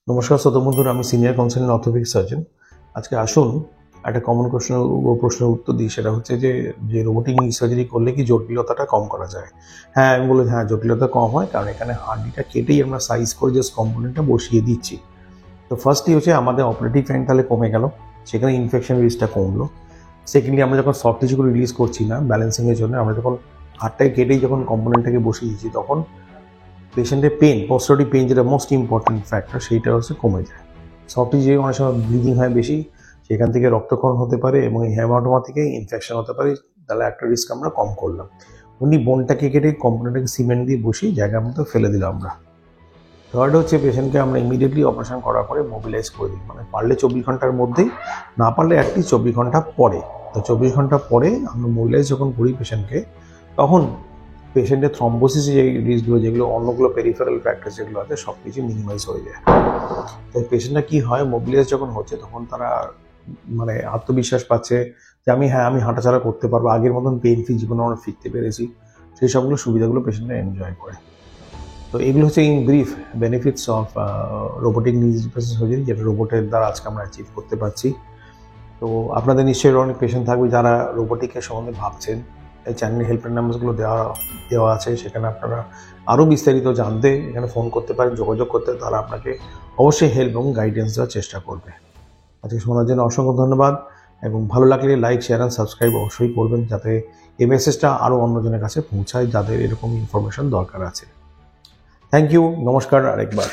নমস্কার শ্রোতা বন্ধুরা, আমি সিনিয়র কনসালটেন্ট অর্থোপেডিক সার্জন। আজকে আসুন একটা কমন প্রশ্নের উত্তর দিই। সেটা হচ্ছে যে রোবোটিক নি সার্জারি করলে কি জটিলতাটা কম করা যায়? হ্যাঁ, আমি বলি হ্যাঁ, জটিলতা কম হয়, কারণ এখানে হার্ডিটা কেটেই আমরা সাইজ করে জাস্ট কম্পোনেন্টটা বসিয়ে দিচ্ছি। তো ফার্স্টলি হচ্ছে আমাদের অপারেটিভ টাইম তাহলে কমে গেল, সেখানে ইনফেকশন রিস্কটা কমলো। সেকেন্ডলি, আমরা যখন সফট টিস্যুগুলো রিলিজ করছি না ব্যালেন্সিংয়ের জন্য, আমরা যখন হাড়টাকে কেটেই যখন কম্পোনেন্টটাকে বসিয়ে দিচ্ছি, তখন পেশেন্টের পেন, পোস্টারিটি পেন, যেটা মোস্ট ইম্পর্টেন্ট ফ্যাক্টর, সেইটা হচ্ছে কমে যায়। সফট টিস্যু অনেক সময় ব্লিডিং হয় বেশি, সেখান থেকে রক্তক্ষরণ হতে পারে এবং এই হেমাটোমা থেকে ইনফেকশন হতে পারে। তাহলে একটা রিস্ক আমরা কম করলাম। উনি বোনটাকে কেটে কম্পোনেন্টটাকে সিমেন্ট দিয়ে বসিয়ে জায়গার মতো ফেলে দিলাম আমরা। থার্ড হচ্ছে পেশেন্টকে আমরা ইমিডিয়েটলি অপারেশন করার পরে মোবিলাইজ করে দিই, মানে পারলে 24 ঘন্টার মধ্যেই, না পারলে অ্যাটলিস্ট 24 ঘন্টা পরে। তো 24 ঘন্টা পরে আমরা মোবিলাইজ যখন করি পেশেন্টকে, তখন পেশেন্টের থ্রম্বোসিস যে রিস্কগুলো, যেগুলো অন্যগুলো পেরিফেরাল ফ্যাক্টর যেগুলো আছে, সব কিছু মিনিমাইজ হয়ে যায়। তো পেশেন্টরা কী হয়, মোবিলাইজ যখন হচ্ছে তখন তারা মানে আত্মবিশ্বাস পাচ্ছে যে আমি হাঁটাচলা করতে পারবো, আগের মতন পেইন ফ্রি জীবনে আমরা ফিরতে পেরেছি। সেই সবগুলো সুবিধাগুলো পেশেন্টরা এনজয় করে। তো এগুলো হচ্ছে in brief benefits of robotic নি রিপ্লেসমেন্ট সার্জারি, যেটা রোবটের দ্বারা আজকে আমরা অ্যাচিভ করতে পারছি। তো আপনাদের নিশ্চয়ই অনেক পেশেন্ট থাকবে যারা রোবোটিকের সম্বন্ধে ভাবছেন। এই চ্যানেলের হেল্পলাইন নাম্বারগুলো দেওয়া আছে, সেখানে আপনারা আরও বিস্তারিত জানতে এখানে ফোন করতে পারেন, যোগাযোগ করতে। তারা আপনাকে অবশ্যই হেল্প এবং গাইডেন্স দেওয়ার চেষ্টা করবে। আজকে শোনার জন্য অসংখ্য ধন্যবাদ, এবং ভালো লাগলে লাইক, শেয়ার অ্যান্ড সাবস্ক্রাইব অবশ্যই করবেন, যাতে এই মেসেজটা আরও অন্যজনের কাছে পৌঁছায় যাদের এরকম ইনফরমেশন দরকার আছে। থ্যাংক ইউ, নমস্কার আরেকবার।